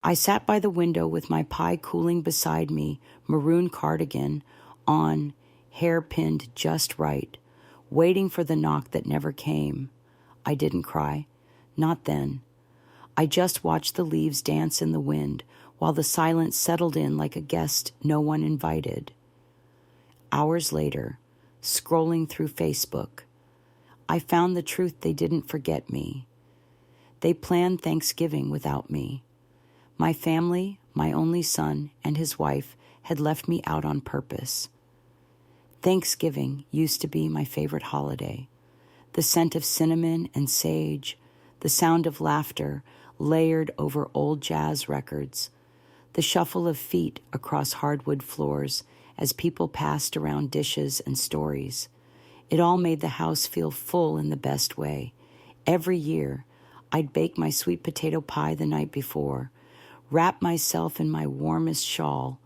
I sat by the window with my pie cooling beside me, maroon cardigan on, hair pinned just right, waiting for the knock that never came. I didn't cry. Not then. I just watched the leaves dance in the wind while the silence settled in like a guest no one invited. Hours later, scrolling through Facebook, I found the truth they didn't forget me. They planned Thanksgiving without me. My family, my only son, and his wife had left me out on purpose. Thanksgiving used to be my favorite holiday. The scent of cinnamon and sage, the sound of laughter layered over old jazz records, the shuffle of feet across hardwood floors as people passed around dishes and stories. It all made the house feel full in the best way. Every year, I'd bake my sweet potato pie the night before, wrap myself in my warmest shawl,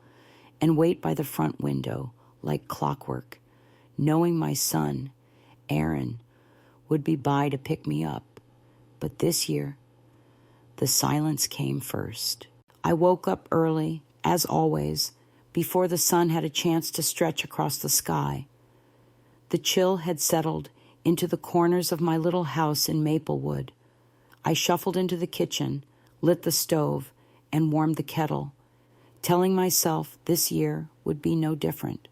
and wait by the front window like clockwork, knowing my son, Aaron, would be by to pick me up. But this year, the silence came first. I woke up early, as always, before the sun had a chance to stretch across the sky. The chill had settled into the corners of my little house in Maplewood. I shuffled into the kitchen, lit the stove, and warmed the kettle, telling myself this year would be no different.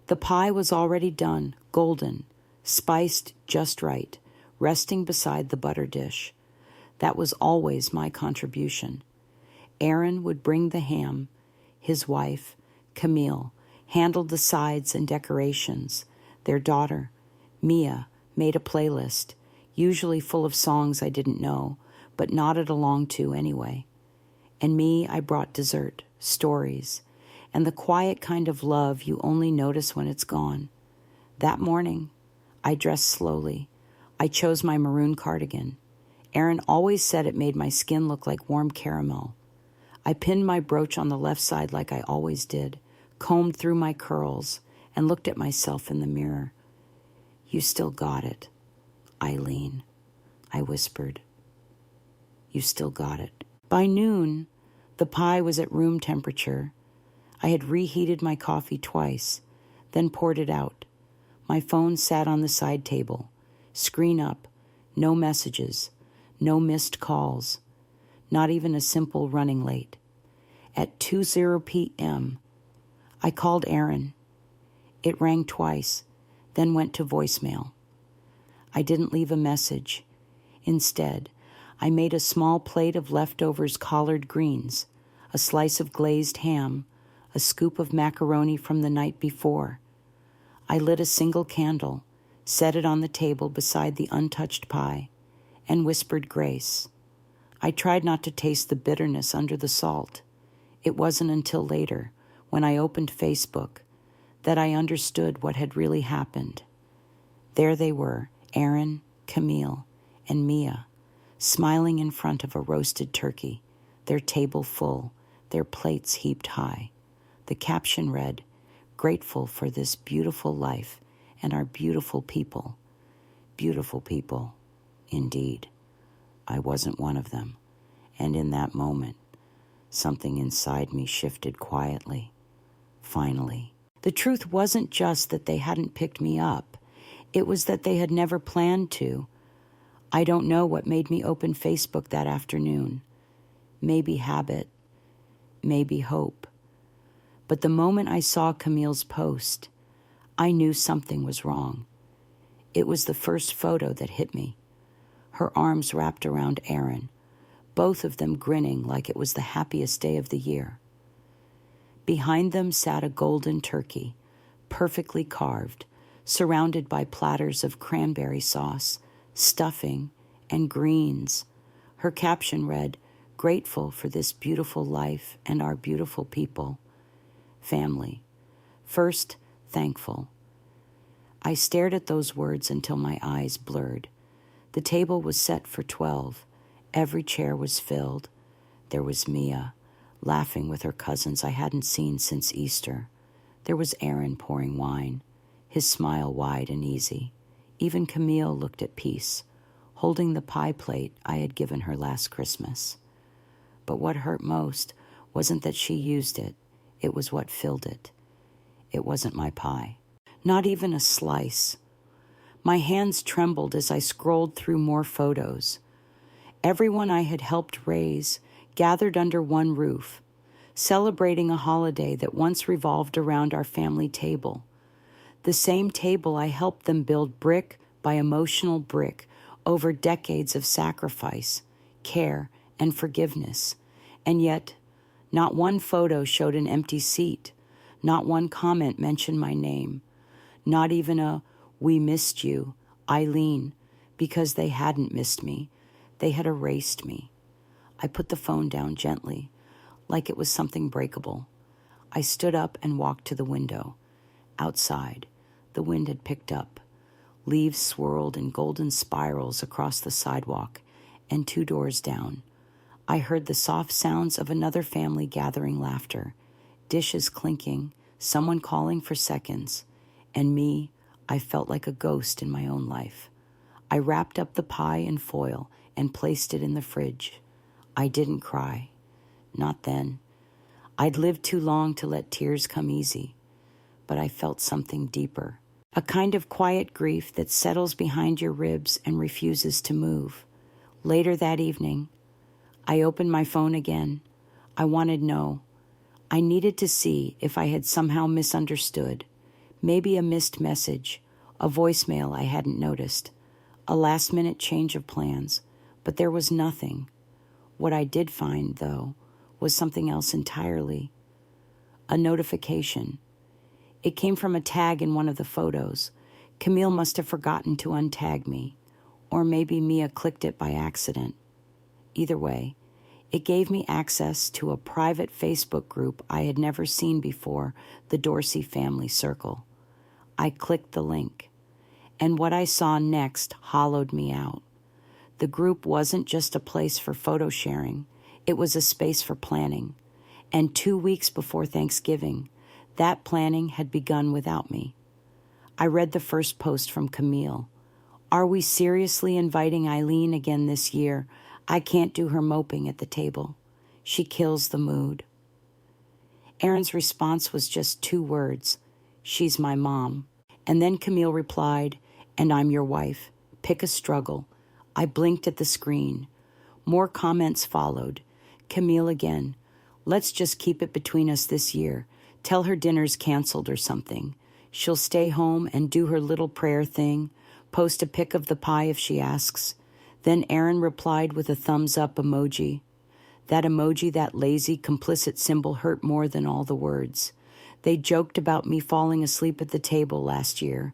The pie was already done, golden, spiced just right, resting beside the butter dish. That was always my contribution. Aaron would bring the ham. His wife, Camille, handled the sides and decorations. Their daughter, Mia, made a playlist, usually full of songs I didn't know, but nodded along to anyway. And me, I brought dessert, stories, and the quiet kind of love you only notice when it's gone. That morning, I dressed slowly. I chose my maroon cardigan. Aaron always said it made my skin look like warm caramel. I pinned my brooch on the left side like I always did, combed through my curls, and looked at myself in the mirror. "You still got it, Eileen," I whispered. "You still got it." By noon, the pie was at room temperature. I had reheated my coffee twice, then poured it out. My phone sat on the side table, screen up, no messages, no missed calls, not even a simple running late. At 2:00 p.m., I called Aaron. It rang twice, then went to voicemail. I didn't leave a message. Instead, I made a small plate of leftovers collard greens, a slice of glazed ham, a scoop of macaroni from the night before. I lit a single candle, set it on the table beside the untouched pie, and whispered grace. I tried not to taste the bitterness under the salt. It wasn't until later, when I opened Facebook, that I understood what had really happened. There they were, Aaron, Camille, and Mia, smiling in front of a roasted turkey, their table full, their plates heaped high. The caption read, "Grateful for this beautiful life and our beautiful people." Beautiful people, indeed. I wasn't one of them, and in that moment, something inside me shifted quietly. Finally. The truth wasn't just that they hadn't picked me up. It was that they had never planned to. I don't know what made me open Facebook that afternoon. Maybe habit, maybe hope. But the moment I saw Camille's post, I knew something was wrong. It was the first photo that hit me. Her arms wrapped around Aaron, both of them grinning like it was the happiest day of the year. Behind them sat a golden turkey, perfectly carved, surrounded by platters of cranberry sauce, stuffing, and greens. Her caption read, "Grateful for this beautiful life and our beautiful people." Family. First, thankful. I stared at those words until my eyes blurred. The table was set for 12. Every chair was filled. There was Mia, laughing with her cousins I hadn't seen since Easter. There was Aaron pouring wine, his smile wide and easy. Even Camille looked at peace, holding the pie plate I had given her last Christmas. But what hurt most wasn't that she used it. It was what filled it. It wasn't my pie. Not even a slice. My hands trembled as I scrolled through more photos. Everyone I had helped raise gathered under one roof, celebrating a holiday that once revolved around our family table. The same table I helped them build brick by emotional brick over decades of sacrifice, care, and forgiveness. And yet, not one photo showed an empty seat. Not one comment mentioned my name. Not even a, "We missed you, Eileen," because they hadn't missed me. They had erased me. I put the phone down gently, like it was something breakable. I stood up and walked to the window. Outside, the wind had picked up. Leaves swirled in golden spirals across the sidewalk, and 2 doors down, I heard the soft sounds of another family gathering laughter, dishes clinking, someone calling for seconds, and me, I felt like a ghost in my own life. I wrapped up the pie in foil and placed it in the fridge. I didn't cry. Not then. I'd lived too long to let tears come easy, but I felt something deeper. A kind of quiet grief that settles behind your ribs and refuses to move. Later that evening, I opened my phone again. I wanted no. I needed to see if I had somehow misunderstood. Maybe a missed message, a voicemail I hadn't noticed, a last-minute change of plans, but there was nothing. What I did find, though, was something else entirely. A notification. It came from a tag in one of the photos. Camille must have forgotten to untag me, or maybe Mia clicked it by accident. Either way, it gave me access to a private Facebook group I had never seen before, the Dorsey Family Circle. I clicked the link, and what I saw next hollowed me out. The group wasn't just a place for photo sharing, it was a space for planning. And 2 weeks before Thanksgiving, that planning had begun without me. I read the first post from Camille. "Are we seriously inviting Eileen again this year? I can't do her moping at the table. She kills the mood." Aaron's response was just 2 words, "She's my mom." And then Camille replied, "And I'm your wife. Pick a struggle." I blinked at the screen. More comments followed. Camille again, "Let's just keep it between us this year. Tell her dinner's canceled or something. She'll stay home and do her little prayer thing. Post a pic of the pie if she asks." Then Aaron replied with a thumbs-up emoji. That emoji, that lazy, complicit symbol hurt more than all the words. They joked about me falling asleep at the table last year.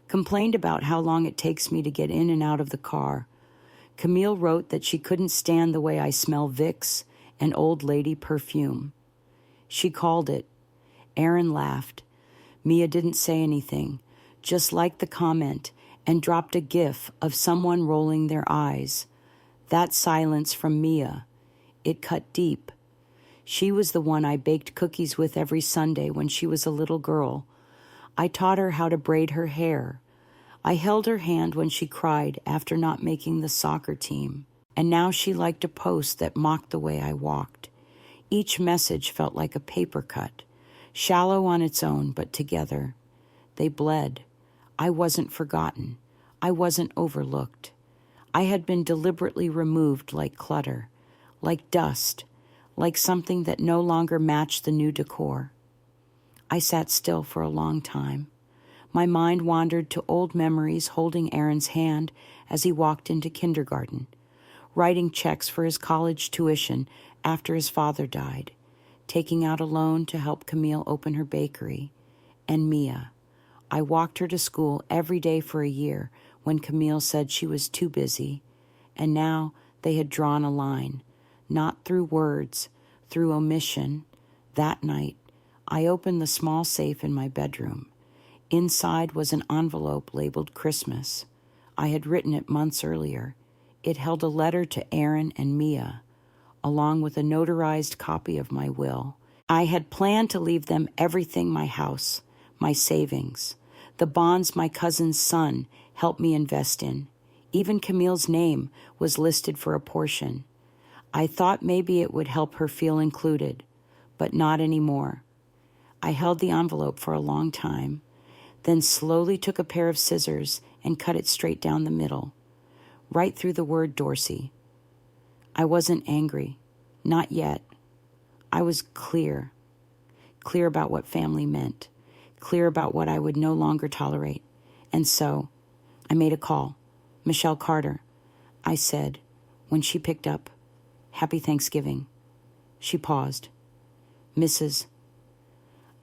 Complained about how long it takes me to get in and out of the car. Camille wrote that she couldn't stand the way I smell Vicks and old lady perfume. She called it. Aaron laughed. Mia didn't say anything, just liked the comment and dropped a gif of someone rolling their eyes. That silence from Mia, it cut deep. She was the one I baked cookies with every Sunday when she was a little girl. I taught her how to braid her hair. I held her hand when she cried after not making the soccer team, and now she liked a post that mocked the way I walked. Each message felt like a paper cut, shallow on its own, but together. They bled. I wasn't forgotten. I wasn't overlooked. I had been deliberately removed like clutter, like dust, like something that no longer matched the new decor. I sat still for a long time. My mind wandered to old memories holding Aaron's hand as he walked into kindergarten, writing checks for his college tuition after his father died, taking out a loan to help Camille open her bakery, and Mia. I walked her to school every day for a year when Camille said she was too busy, and now they had drawn a line, not through words, through omission. That night, I opened the small safe in my bedroom. Inside was an envelope labeled Christmas. I had written it months earlier. It held a letter to Aaron and Mia, along with a notarized copy of my will. I had planned to leave them everything: my house, my savings, the bonds my cousin's son helped me invest in. Even Camille's name was listed for a portion. I thought maybe it would help her feel included, but not anymore. I held the envelope for a long time, then slowly took a pair of scissors and cut it straight down the middle, right through the word Dorsey. I wasn't angry, not yet. I was clear about what family meant, clear about what I would no longer tolerate. And so, I made a call. Michelle Carter. I said, when she picked up, "Happy Thanksgiving." She paused. "Mrs.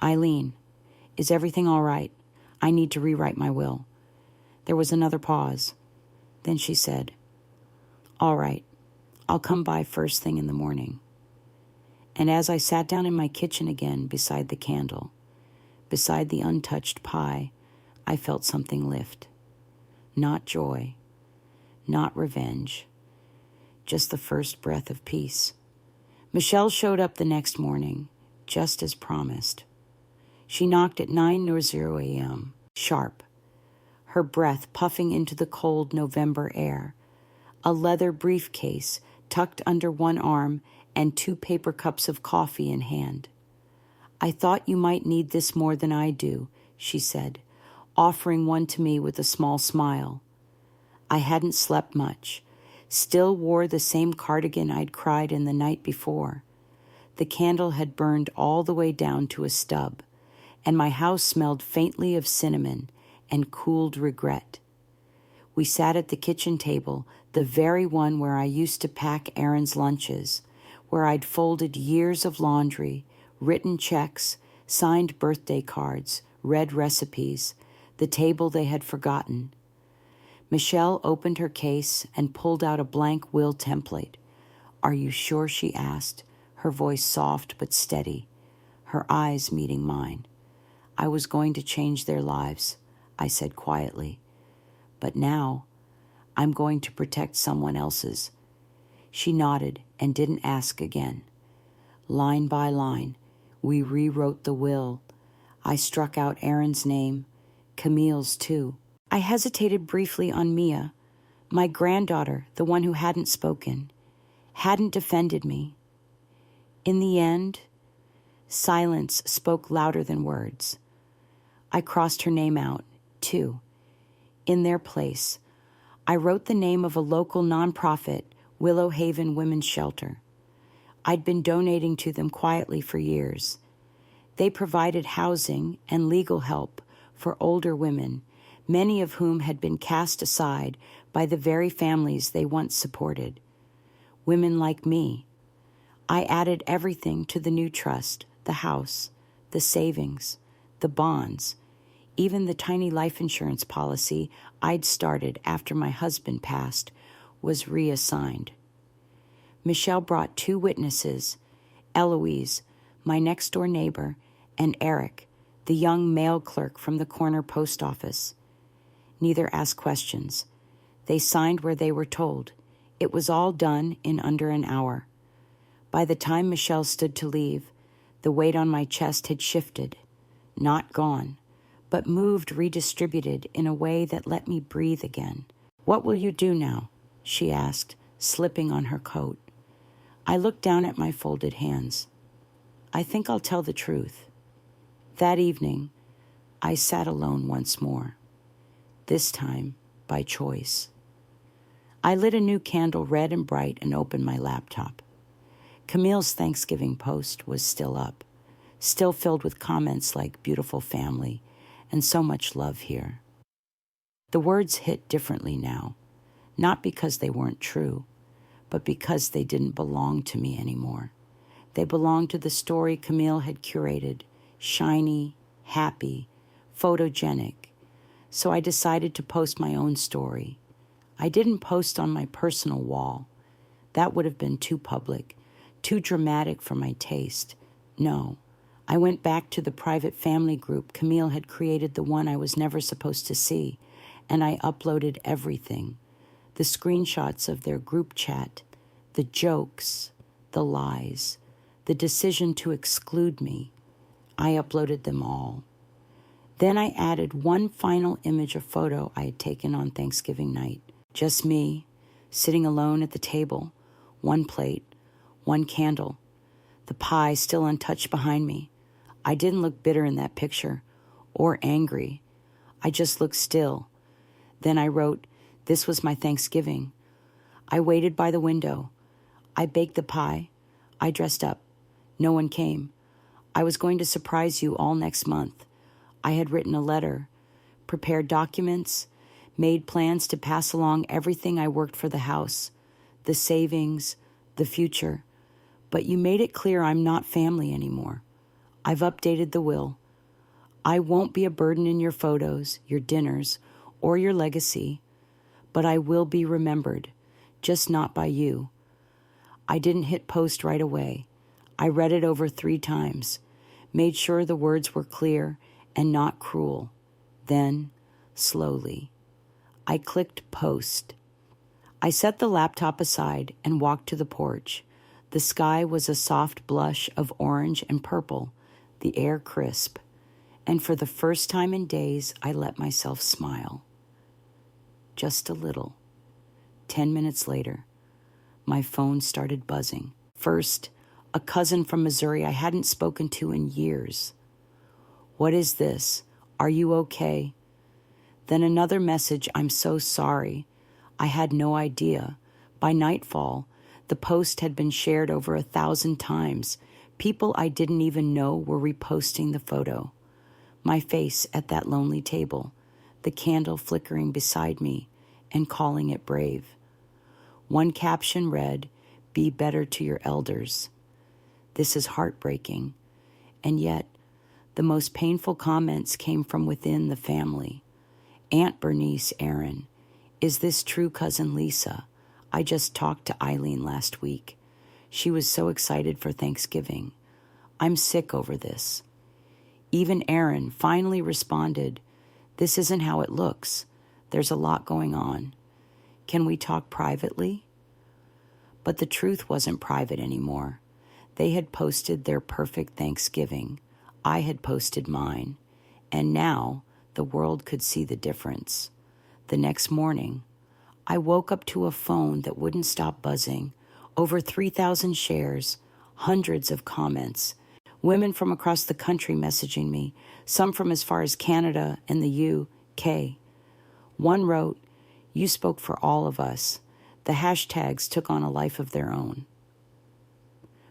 Eileen, is everything all right? I need to rewrite my will." There was another pause. Then she said, "All right, I'll come by first thing in the morning." And as I sat down in my kitchen again beside the candle, beside the untouched pie, I felt something lift. Not joy, not revenge, just the first breath of peace. Michelle showed up the next morning, just as promised. She knocked at 9:00 a.m., sharp, her breath puffing into the cold November air, a leather briefcase tucked under one arm and 2 paper cups of coffee in hand. "I thought you might need this more than I do," she said, offering one to me with a small smile. I hadn't slept much, still wore the same cardigan I'd cried in the night before. The candle had burned all the way down to a stub, and my house smelled faintly of cinnamon and cooled regret. We sat at the kitchen table, the very one where I used to pack Aaron's lunches, where I'd folded years of laundry, written checks, signed birthday cards, read recipes, the table they had forgotten. Michelle opened her case and pulled out a blank will template. "Are you sure?" she asked, her voice soft but steady, her eyes meeting mine. "I was going to change their lives," I said quietly. "But now, I'm going to protect someone else's." She nodded and didn't ask again. Line by line, we rewrote the will. I struck out Aaron's name, Camille's too. I hesitated briefly on Mia, my granddaughter, the one who hadn't spoken, hadn't defended me. In the end, silence spoke louder than words. I crossed her name out, too. In their place, I wrote the name of a local nonprofit, Willow Haven Women's Shelter. I'd been donating to them quietly for years. They provided housing and legal help for older women, many of whom had been cast aside by the very families they once supported. Women like me. I added everything to the new trust, the house, the savings, the bonds, even the tiny life insurance policy I'd started after my husband passed was reassigned. Michelle brought 2 witnesses, Eloise, my next-door neighbor, and Eric, the young mail clerk from the corner post office. Neither asked questions. They signed where they were told. It was all done in under an hour. By the time Michelle stood to leave, the weight on my chest had shifted, not gone, but moved redistributed in a way that let me breathe again. "What will you do now?" she asked, slipping on her coat. I looked down at my folded hands. "I think I'll tell the truth." That evening, I sat alone once more, this time by choice. I lit a new candle red and bright and opened my laptop. Camille's Thanksgiving post was still up, still filled with comments like "beautiful family" and "so much love here." The words hit differently now, not because they weren't true, but because they didn't belong to me anymore. They belonged to the story Camille had curated, shiny, happy, photogenic. So I decided to post my own story. I didn't post on my personal wall. That would have been too public, too dramatic for my taste. No, I went back to the private family group Camille had created, the one I was never supposed to see, and I uploaded everything. The screenshots of their group chat, the jokes, the lies, the decision to exclude me. I uploaded them all. Then I added one final image, a photo I had taken on Thanksgiving night. Just me, sitting alone at the table, one plate, One candle. The pie still untouched behind me. I didn't look bitter in that picture, or angry. I just looked still. Then I wrote, "This was my Thanksgiving." I waited by the window. I baked the pie. I dressed up. No one came. I was going to surprise you all next month. I had written a letter, prepared documents, made plans to pass along everything I worked for the house, the savings, the future. But you made it clear I'm not family anymore. I've updated the will. I won't be a burden in your photos, your dinners, or your legacy, but I will be remembered, just not by you. I didn't hit post right away. I read it over 3 times, made sure the words were clear and not cruel. Then, slowly, I clicked post. I set the laptop aside and walked to the porch. The sky was a soft blush of orange and purple, the air crisp. And for the first time in days, I let myself smile. Just a little. 10 minutes later, my phone started buzzing. First, a cousin from Missouri I hadn't spoken to in years. "What is this? Are you okay?" Then another message, "I'm so sorry. I had no idea." By nightfall, the post had been shared over 1,000 times. People I didn't even know were reposting the photo. My face at that lonely table, the candle flickering beside me, and calling it brave. One caption read, "Be better to your elders." This is heartbreaking, and yet the most painful comments came from within the family. Aunt Bernice Aaron, "Is this true, Cousin Lisa? I just talked to Eileen last week. She was so excited for Thanksgiving. I'm sick over this." Even Aaron finally responded, "This isn't how it looks. There's a lot going on. Can we talk privately?" But the truth wasn't private anymore. They had posted their perfect Thanksgiving. I had posted mine. And now the world could see the difference. The next morning, I woke up to a phone that wouldn't stop buzzing. Over 3,000 shares, hundreds of comments, women from across the country messaging me, some from as far as Canada and the UK. One wrote, "You spoke for all of us." The hashtags took on a life of their own.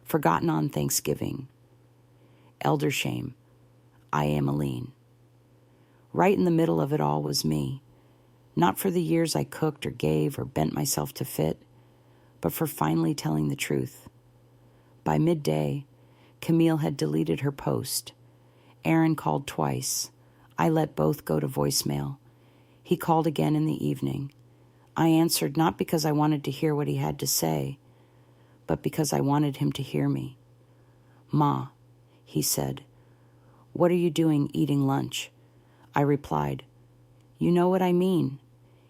Forgotten on Thanksgiving. Elder shame. I am Aline. Right in the middle of it all was me. Not for the years I cooked or gave or bent myself to fit, but for finally telling the truth. By midday, Camille had deleted her post. Aaron called twice. I let both go to voicemail. He called again in the evening. I answered not because I wanted to hear what he had to say, but because I wanted him to hear me. "Ma," he said, "what are you doing eating lunch?" I replied, "You know what I mean,"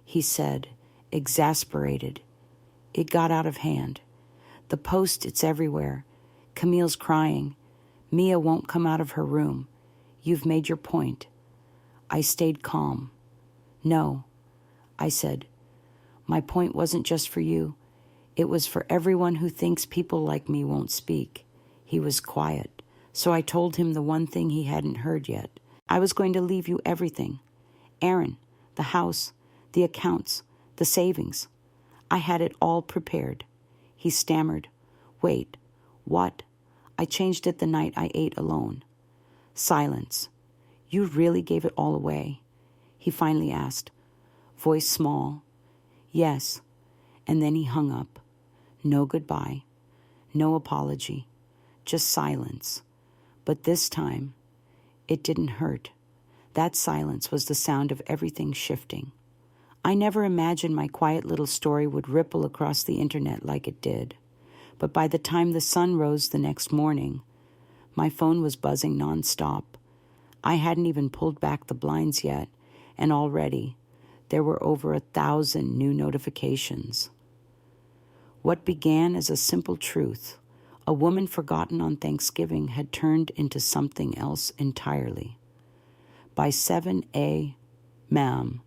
he said, exasperated. It got out of hand. The post, it's everywhere. Camille's crying. Mia won't come out of her room. You've made your point. I stayed calm. "No," I said, "my point wasn't just for you. It was for everyone who thinks people like me won't speak." He was quiet, so I told him the one thing he hadn't heard yet. I was going to leave you everything. Aaron, the house, the accounts, the savings. I had it all prepared. He stammered, "Wait, what?" I changed it the night I ate alone. Silence. "You really gave it all away?" He finally asked, voice small. "Yes." And then he hung up. No goodbye, no apology, just silence. But this time, it didn't hurt. That silence was the sound of everything shifting. I never imagined my quiet little story would ripple across the internet like it did. But by the time the sun rose the next morning, my phone was buzzing nonstop. I hadn't even pulled back the blinds yet, and already there were over 1,000 new notifications. What began as a simple truth, a woman forgotten on Thanksgiving, had turned into something else entirely. By 7 a.m.,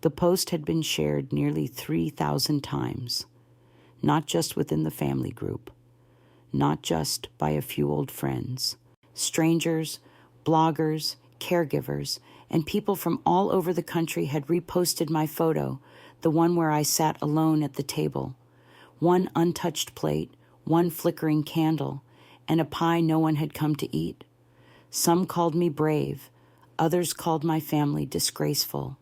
the post had been shared nearly 3,000 times, not just within the family group, not just by a few old friends. Strangers, bloggers, caregivers, and people from all over the country had reposted my photo, the one where I sat alone at the table. One untouched plate, one flickering candle, and a pie no one had come to eat. Some called me brave, others called my family disgraceful.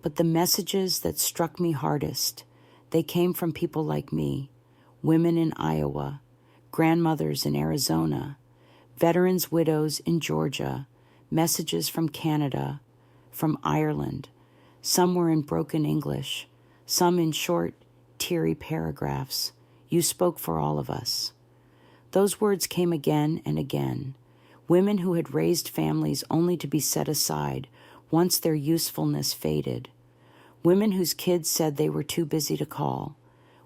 But the messages that struck me hardest, they came from people like me, women in Iowa, grandmothers in Arizona, veterans' widows in Georgia, messages from Canada, from Ireland. Some were in broken English, some in short, teary paragraphs. You spoke for all of us. Those words came again and again. Women who had raised families only to be set aside once their usefulness faded. Women whose kids said they were too busy to call.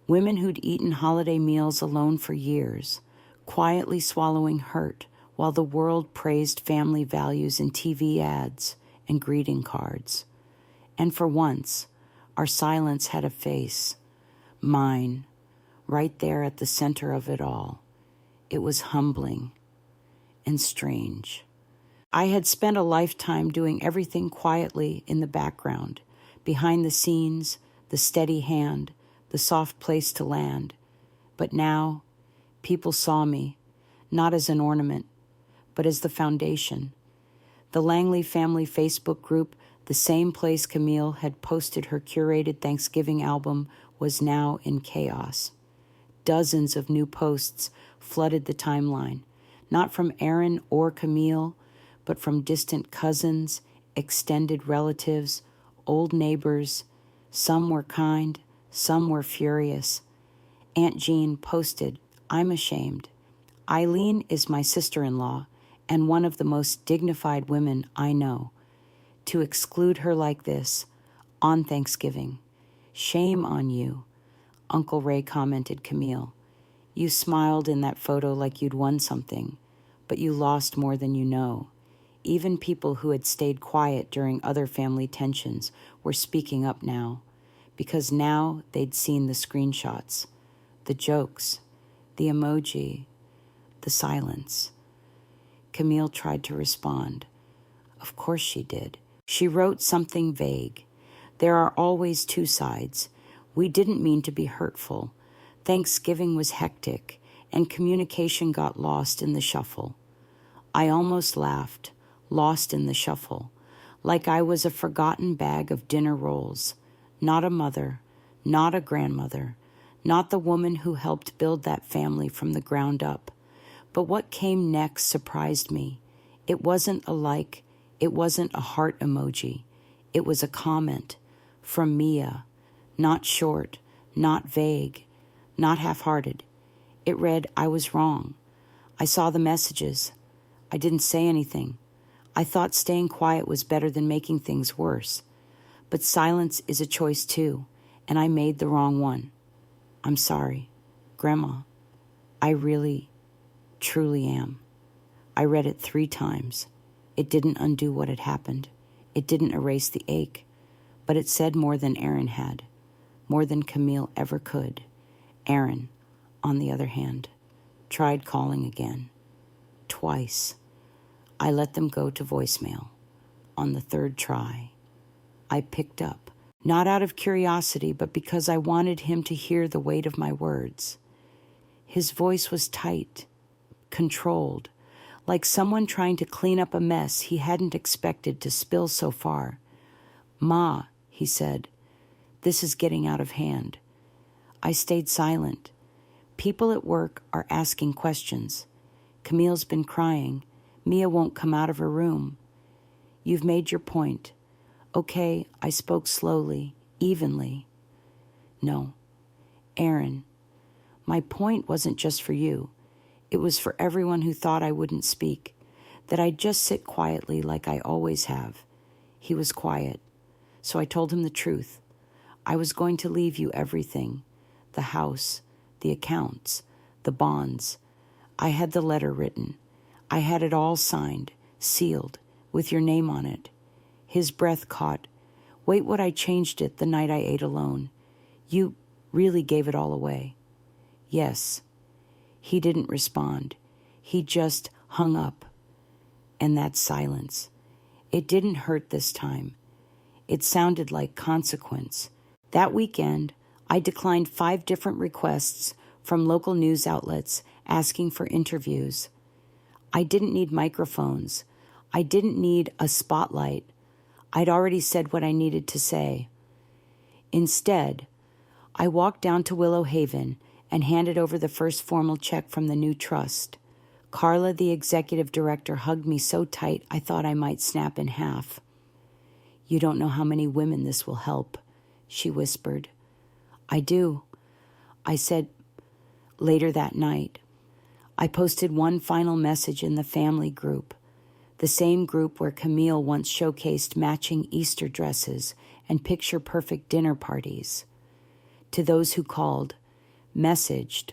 Women who'd eaten holiday meals alone for years, quietly swallowing hurt while the world praised family values in TV ads and greeting cards. And for once, our silence had a face, mine, right there at the center of it all. It was humbling and strange. I had spent a lifetime doing everything quietly in the background, behind the scenes, the steady hand, the soft place to land. But now, people saw me, not as an ornament, but as the foundation. The Langley family Facebook group, the same place Camille had posted her curated Thanksgiving album, was now in chaos. Dozens of new posts flooded the timeline, not from Aaron or Camille, but from distant cousins, extended relatives, old neighbors. Some were kind, some were furious. Aunt Jean posted, "I'm ashamed. Eileen is my sister-in-law and one of the most dignified women I know. To exclude her like this, on Thanksgiving. Shame on you," Uncle Ray commented Camille. "You smiled in that photo like you'd won something, but you lost more than you know." Even people who had stayed quiet during other family tensions were speaking up now, because now they'd seen the screenshots, the jokes, the emoji, the silence. Camille tried to respond. Of course she did. She wrote something vague. "There are always two sides. We didn't mean to be hurtful. Thanksgiving was hectic, and communication got lost in the shuffle." I almost laughed, lost in the shuffle, like I was a forgotten bag of dinner rolls, not a mother, not a grandmother, not the woman who helped build that family from the ground up. But what came next surprised me. It wasn't a like, it wasn't a heart emoji. It was a comment from Mia, not short, not vague, not half-hearted. It read, "I was wrong. I saw the messages. I didn't say anything. I thought staying quiet was better than making things worse. But silence is a choice too, and I made the wrong one. I'm sorry, Grandma. I really, truly am." I read it 3 times. It didn't undo what had happened. It didn't erase the ache, but it said more than Aaron had, more than Camille ever could. Aaron, on the other hand, tried calling again. Twice. I let them go to voicemail. On the 3rd try, I picked up, not out of curiosity, but because I wanted him to hear the weight of my words. His voice was tight, controlled, like someone trying to clean up a mess he hadn't expected to spill so far. "Ma," he said, "this is getting out of hand." I stayed silent. People at work are asking questions. Camille's been crying. Mia won't come out of her room. "You've made your point." "Okay," I spoke slowly, evenly. "No, Aaron, my point wasn't just for you. It was for everyone who thought I wouldn't speak, that I'd just sit quietly like I always have." He was quiet, so I told him the truth. I was going to leave you everything, the house, the accounts, the bonds. I had the letter written. I had it all signed, sealed, with your name on it. His breath caught. "Wait what I changed it the night I ate alone. You really gave it all away." "Yes." He didn't respond. He just hung up. And that silence. It didn't hurt this time. It sounded like consequence. That weekend, I declined 5 different requests from local news outlets asking for interviews. I didn't need microphones. I didn't need a spotlight. I'd already said what I needed to say. Instead, I walked down to Willow Haven and handed over the first formal check from the new trust. Carla, the executive director, hugged me so tight I thought I might snap in half. "You don't know how many women this will help," she whispered. "I do," I said later that night. I posted one final message in the family group, the same group where Camille once showcased matching Easter dresses and picture-perfect dinner parties. To those who called, messaged,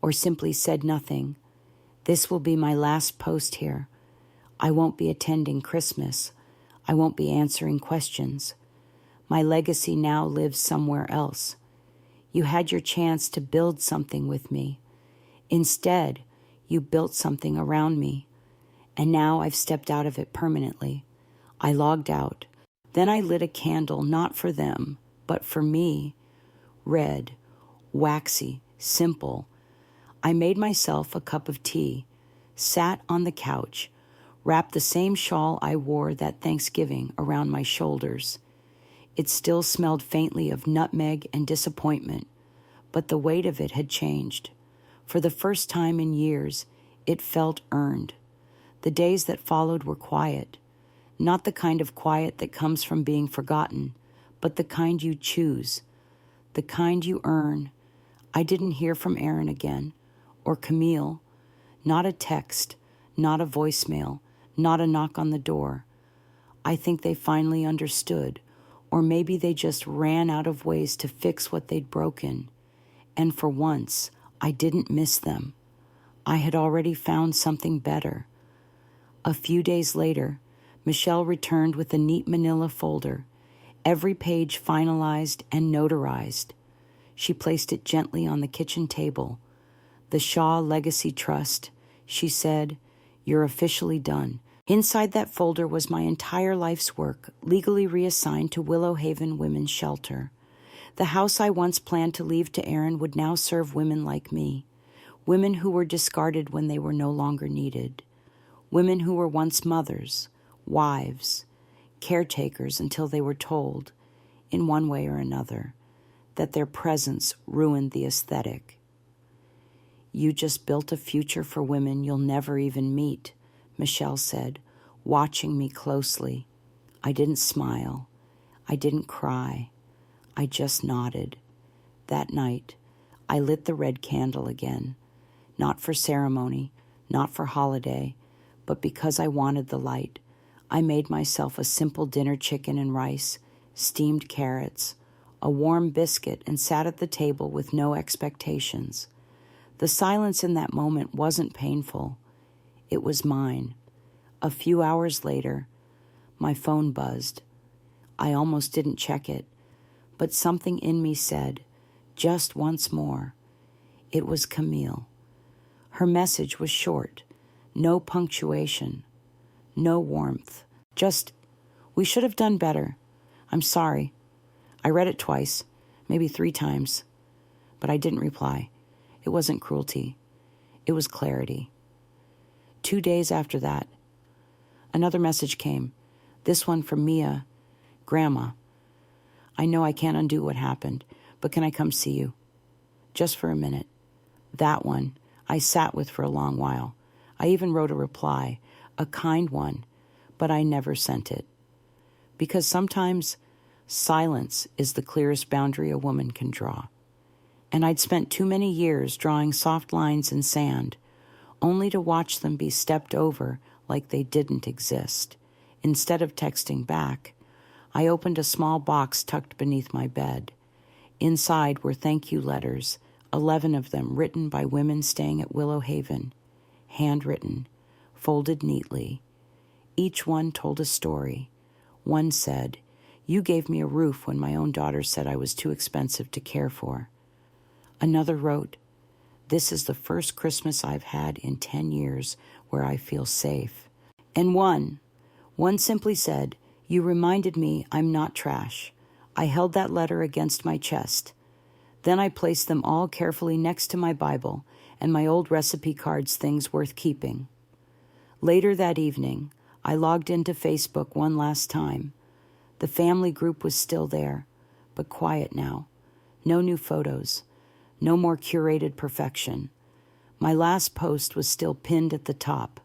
or simply said nothing, this will be my last post here. I won't be attending Christmas. I won't be answering questions. My legacy now lives somewhere else. You had your chance to build something with me. Instead, you built something around me. And now I've stepped out of it permanently. I logged out. Then I lit a candle, not for them, but for me. Red, waxy, simple. I made myself a cup of tea, sat on the couch, wrapped the same shawl I wore that Thanksgiving around my shoulders. It still smelled faintly of nutmeg and disappointment, but the weight of it had changed. For the first time in years, it felt earned. The days that followed were quiet, not the kind of quiet that comes from being forgotten, but the kind you choose, the kind you earn. I didn't hear from Aaron again, or Camille. Not a text, not a voicemail, not a knock on the door. I think they finally understood, or maybe they just ran out of ways to fix what they'd broken. And for once, I didn't miss them. I had already found something better. A few days later, Michelle returned with a neat manila folder, every page finalized and notarized. She placed it gently on the kitchen table. "The Shaw Legacy Trust," she said, "you're officially done." Inside that folder was my entire life's work, legally reassigned to Willow Haven Women's Shelter. The house I once planned to leave to Aaron would now serve women like me, women who were discarded when they were no longer needed, women who were once mothers, wives, caretakers until they were told, in one way or another, that their presence ruined the aesthetic. "You just built a future for women you'll never even meet," Michelle said, watching me closely. I didn't smile. I didn't cry. I just nodded. That night, I lit the red candle again, not for ceremony, not for holiday, but because I wanted the light. I made myself a simple dinner chicken and rice, steamed carrots, a warm biscuit, and sat at the table with no expectations. The silence in that moment wasn't painful. It was mine. A few hours later, my phone buzzed. I almost didn't check it, but something in me said, just once more. It was Camille. Her message was short, no punctuation, no warmth, just, "We should have done better. I'm sorry." I read it twice, maybe 3 times, but I didn't reply. It wasn't cruelty. It was clarity. 2 days after that, another message came, this one from Mia. "Grandma, I know I can't undo what happened, but can I come see you? Just for a minute." That one I sat with for a long while. I even wrote a reply, a kind one, but I never sent it. Because sometimes silence is the clearest boundary a woman can draw. And I'd spent too many years drawing soft lines in sand, only to watch them be stepped over like they didn't exist. Instead of texting back, I opened a small box tucked beneath my bed. Inside were thank you letters, 11 of them written by women staying at Willow Haven, handwritten, folded neatly. Each one told a story. One said, "You gave me a roof when my own daughter said I was too expensive to care for." Another wrote, This is the first Christmas I've had in 10 years where I feel safe. And one simply said, "You reminded me I'm not trash." I held that letter against my chest. Then I placed them all carefully next to my Bible and my old recipe cards, things worth keeping. Later that evening, I logged into Facebook one last time. The family group was still there, but quiet now. No new photos. No more curated perfection. My last post was still pinned at the top,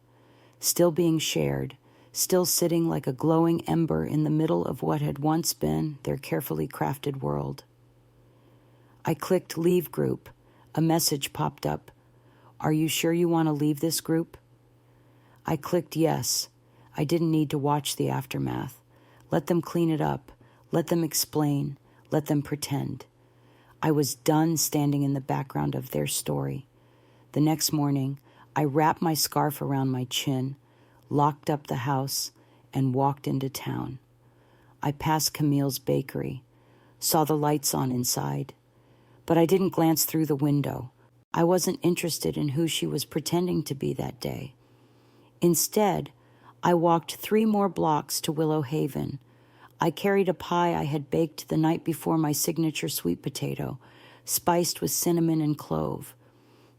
still being shared, still sitting like a glowing ember in the middle of what had once been their carefully crafted world. I clicked Leave Group. A message popped up. "Are you sure you want to leave this group?" I clicked yes. I didn't need to watch the aftermath. Let them clean it up. Let them explain. Let them pretend. I was done standing in the background of their story. The next morning, I wrapped my scarf around my chin, locked up the house, and walked into town. I passed Camille's bakery, saw the lights on inside, but I didn't glance through the window. I wasn't interested in who she was pretending to be that day. Instead, I walked 3 more blocks to Willow Haven. I carried a pie I had baked the night before, my signature sweet potato, spiced with cinnamon and clove,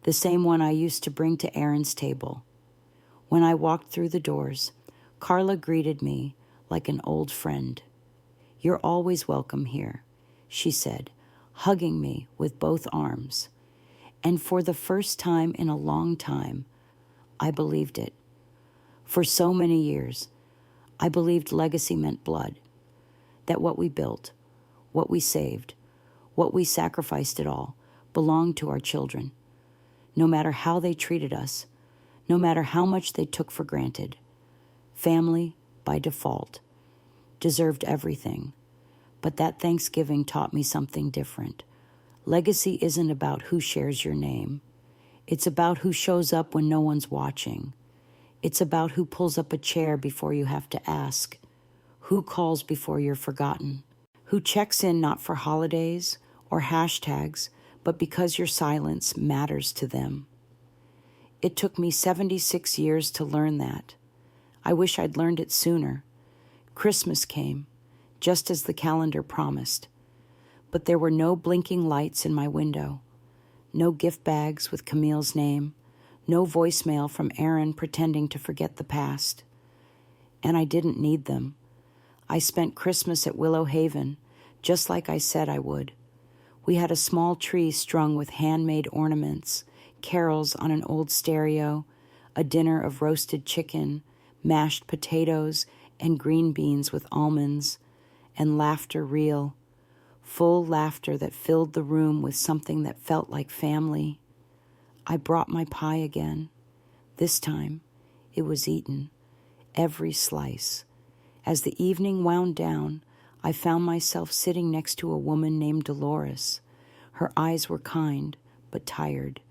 the same one I used to bring to Aaron's table. When I walked through the doors, Carla greeted me like an old friend. "You're always welcome here," she said, hugging me with both arms. And for the first time in a long time, I believed it. For so many years, I believed legacy meant blood, that what we built, what we saved, what we sacrificed, it all belonged to our children. No matter how they treated us, no matter how much they took for granted, family, by default, deserved everything. But that Thanksgiving taught me something different. Legacy isn't about who shares your name. It's about who shows up when no one's watching. It's about who pulls up a chair before you have to ask, who calls before you're forgotten, who checks in not for holidays or hashtags, but because your silence matters to them. It took me 76 years to learn that. I wish I'd learned it sooner. Christmas came, just as the calendar promised. But there were no blinking lights in my window, no gift bags with Camille's name, no voicemail from Aaron pretending to forget the past. And I didn't need them. I spent Christmas at Willow Haven, just like I said I would. We had a small tree strung with handmade ornaments, carols on an old stereo, a dinner of roasted chicken, mashed potatoes, and green beans with almonds, and laughter real, full laughter that filled the room with something that felt like family. I brought my pie again. This time, it was eaten, every slice. As the evening wound down, I found myself sitting next to a woman named Dolores. Her eyes were kind, but tired.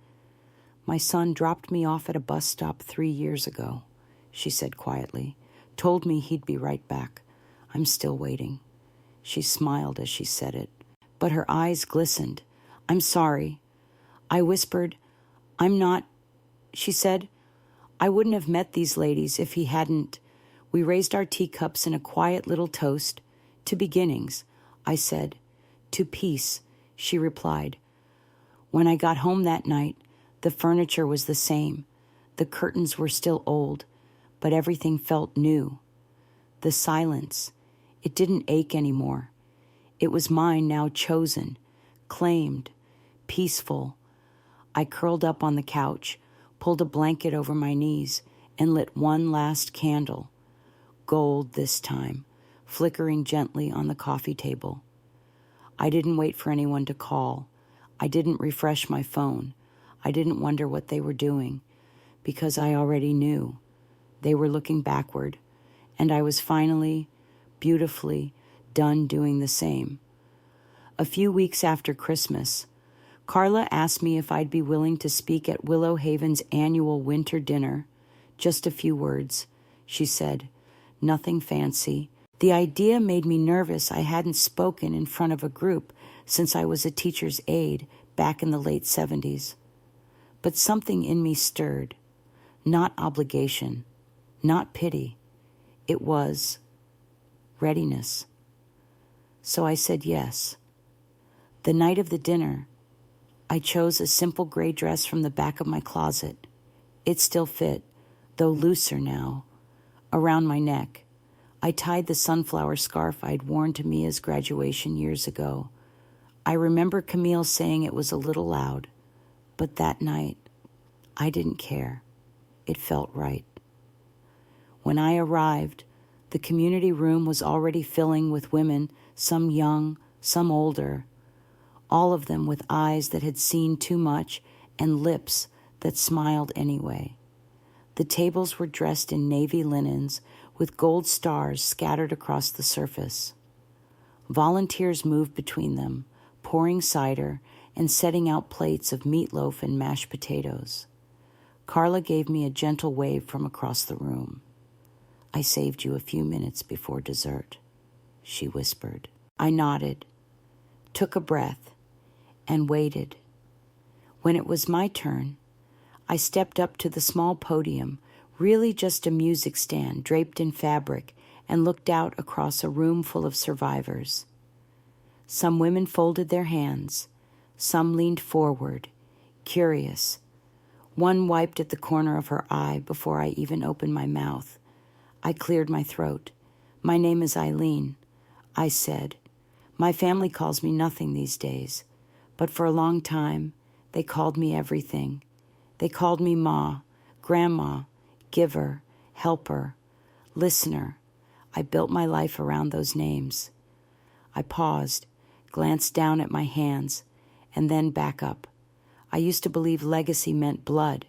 "My son dropped me off at a bus stop 3 years ago," she said quietly. "Told me he'd be right back. I'm still waiting." She smiled as she said it, but her eyes glistened. "I'm sorry." I whispered, "I'm not," she said. "I wouldn't have met these ladies if he hadn't." We raised our teacups in a quiet little toast. "To beginnings," I said. "To peace," she replied. When I got home that night, the furniture was the same. The curtains were still old, but everything felt new. The silence, it didn't ache anymore. It was mine now, chosen, claimed, peaceful. I curled up on the couch, pulled a blanket over my knees, and lit one last candle. Gold this time, flickering gently on the coffee table. I didn't wait for anyone to call. I didn't refresh my phone. I didn't wonder what they were doing, because I already knew. They were looking backward, and I was finally, beautifully, done doing the same. A few weeks after Christmas, Carla asked me if I'd be willing to speak at Willow Haven's annual winter dinner. Just a few words, she said. Nothing fancy. The idea made me nervous. I hadn't spoken in front of a group since I was a teacher's aide back in the late 70s. But something in me stirred, not obligation, not pity. It was readiness. So I said yes. The night of the dinner, I chose a simple gray dress from the back of my closet. It still fit, though looser now, around my neck. I tied the sunflower scarf I'd worn to Mia's graduation years ago. I remember Camille saying it was a little loud, but that night, I didn't care. It felt right. When I arrived, the community room was already filling with women, some young, some older, all of them with eyes that had seen too much and lips that smiled anyway. The tables were dressed in navy linens with gold stars scattered across the surface. Volunteers moved between them, pouring cider and setting out plates of meatloaf and mashed potatoes. Carla gave me a gentle wave from across the room. "I saved you a few minutes before dessert," she whispered. I nodded, took a breath, and waited. When it was my turn, I stepped up to the small podium, really just a music stand draped in fabric, and looked out across a room full of survivors. Some women folded their hands. Some leaned forward, curious. One wiped at the corner of her eye before I even opened my mouth. I cleared my throat. "My name is Eileen," I said. "My family calls me nothing these days, but for a long time, they called me everything. They called me Ma, Grandma, Giver, Helper, Listener. I built my life around those names." I paused, glanced down at my hands, and then back up. I used to believe legacy meant blood,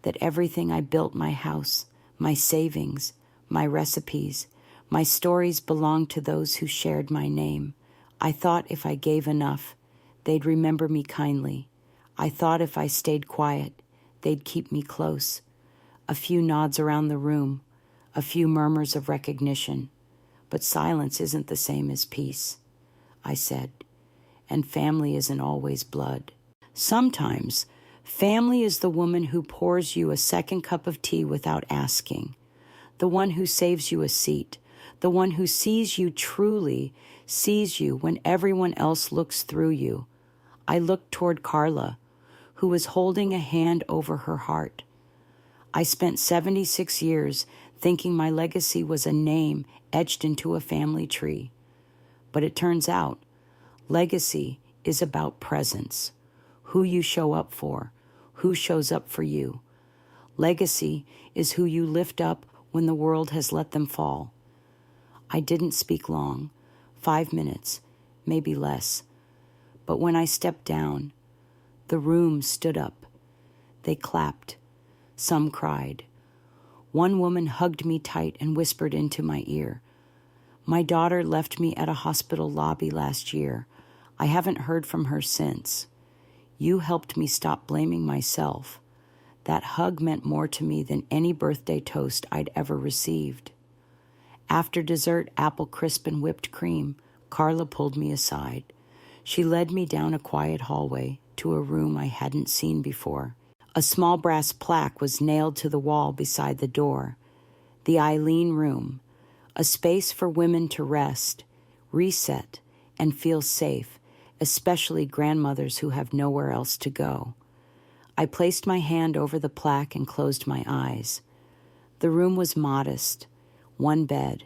that everything I built, my house, my savings, my recipes, my stories belonged to those who shared my name. I thought if I gave enough, they'd remember me kindly. I thought if I stayed quiet, they'd keep me close. A few nods around the room, a few murmurs of recognition. But silence isn't the same as peace, I said, and family isn't always blood. Sometimes, family is the woman who pours you a second cup of tea without asking, the one who saves you a seat, the one who sees you truly, sees you when everyone else looks through you. I looked toward Carla, who was holding a hand over her heart. I spent 76 years thinking my legacy was a name etched into a family tree. But it turns out, legacy is about presence, who you show up for, who shows up for you. Legacy is who you lift up when the world has let them fall. I didn't speak long, 5 minutes, maybe less. But when I stepped down, the room stood up. They clapped. Some cried. One woman hugged me tight and whispered into my ear, "My daughter left me at a hospital lobby last year. I haven't heard from her since. You helped me stop blaming myself." That hug meant more to me than any birthday toast I'd ever received. After dessert, apple crisp and whipped cream, Carla pulled me aside. She led me down a quiet hallway to a room I hadn't seen before. A small brass plaque was nailed to the wall beside the door. The Eileen Room, a space for women to rest, reset, and feel safe, especially grandmothers who have nowhere else to go. I placed my hand over the plaque and closed my eyes. The room was modest. One bed,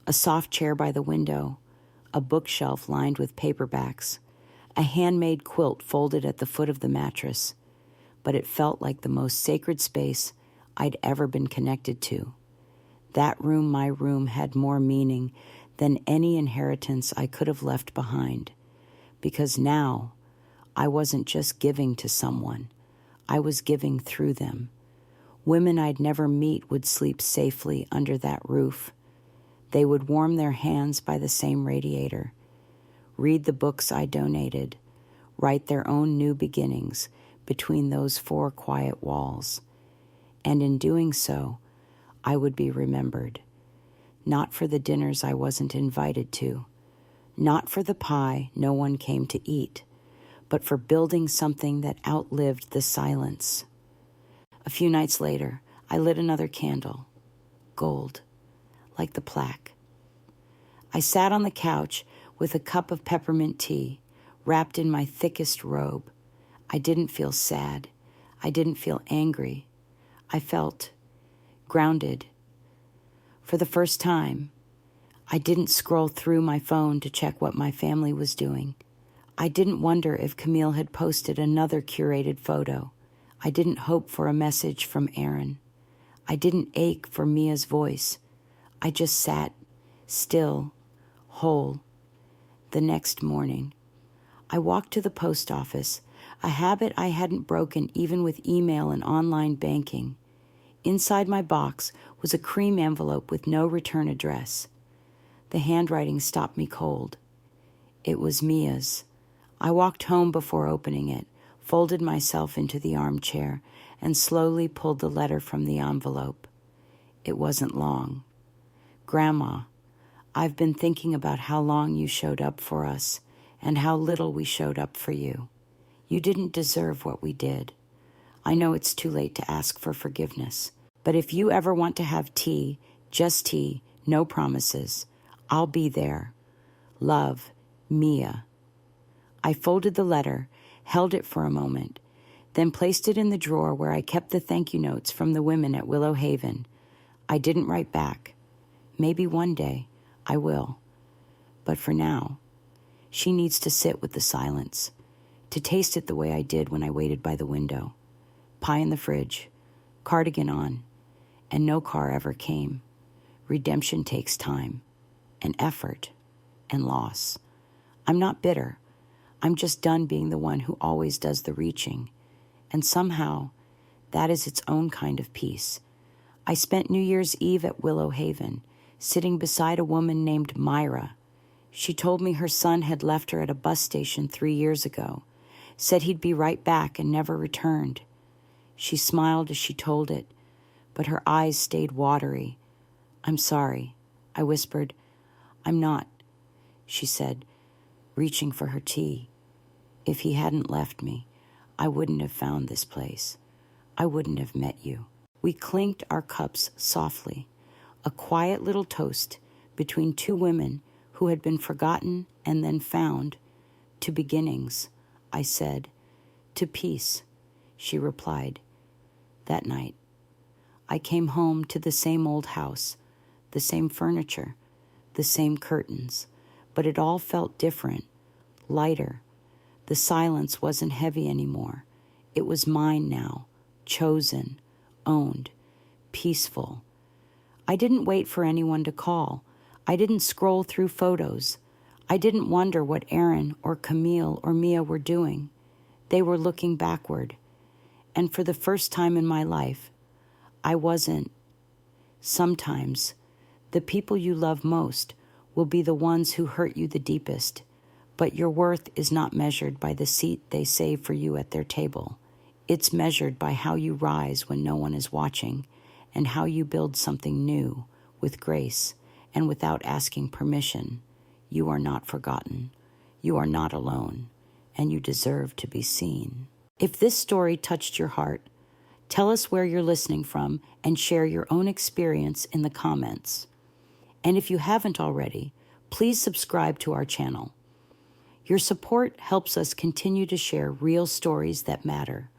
a soft chair by the window, a bookshelf lined with paperbacks, a handmade quilt folded at the foot of the mattress. But it felt like the most sacred space I'd ever been connected to. That room, my room, had more meaning than any inheritance I could have left behind. Because now, I wasn't just giving to someone. I was giving through them. Women I'd never meet would sleep safely under that roof. They would warm their hands by the same radiator, read the books I donated, write their own new beginnings between those 4 quiet walls. And in doing so, I would be remembered. Not for the dinners I wasn't invited to, not for the pie no one came to eat, but for building something that outlived the silence. A few nights later, I lit another candle, gold, like the plaque. I sat on the couch with a cup of peppermint tea, wrapped in my thickest robe. I didn't feel sad. I didn't feel angry. I felt grounded. For the first time, I didn't scroll through my phone to check what my family was doing. I didn't wonder if Camille had posted another curated photo. I didn't hope for a message from Aaron. I didn't ache for Mia's voice. I just sat, still, whole. The next morning, I walked to the post office, a habit I hadn't broken even with email and online banking. Inside my box was a cream envelope with no return address. The handwriting stopped me cold. It was Mia's. I walked home before opening it, folded myself into the armchair, and slowly pulled the letter from the envelope. It wasn't long. Grandma, I've been thinking about how long you showed up for us and how little we showed up for you. You didn't deserve what we did. I know it's too late to ask for forgiveness, but if you ever want to have tea, just tea, no promises, I'll be there. Love, Mia. I folded the letter, held it for a moment, then placed it in the drawer where I kept the thank you notes from the women at Willow Haven. I didn't write back. Maybe one day I will. But for now, she needs to sit with the silence, to taste it the way I did when I waited by the window. Pie in the fridge, cardigan on, and no car ever came. Redemption takes time, and effort, and loss. I'm not bitter. I'm just done being the one who always does the reaching. And somehow, that is its own kind of peace. I spent New Year's Eve at Willow Haven, sitting beside a woman named Myra. She told me her son had left her at a bus station 3 years ago, said he'd be right back and never returned. She smiled as she told it, but her eyes stayed watery. I'm sorry, I whispered. I'm not, she said, reaching for her tea. If he hadn't left me, I wouldn't have found this place. I wouldn't have met you. We clinked our cups softly, a quiet little toast between two women who had been forgotten and then found. To beginnings, I said. To peace, she replied. That night, I came home to the same old house, the same furniture, the same curtains, but it all felt different, lighter. The silence wasn't heavy anymore. It was mine now, chosen, owned, peaceful. I didn't wait for anyone to call. I didn't scroll through photos. I didn't wonder what Aaron or Camille or Mia were doing. They were looking backward. And for the first time in my life, I wasn't. Sometimes, the people you love most will be the ones who hurt you the deepest, but your worth is not measured by the seat they save for you at their table. It's measured by how you rise when no one is watching, and how you build something new with grace and without asking permission. You are not forgotten. You are not alone, and you deserve to be seen. If this story touched your heart, tell us where you're listening from and share your own experience in the comments. And if you haven't already, please subscribe to our channel. Your support helps us continue to share real stories that matter.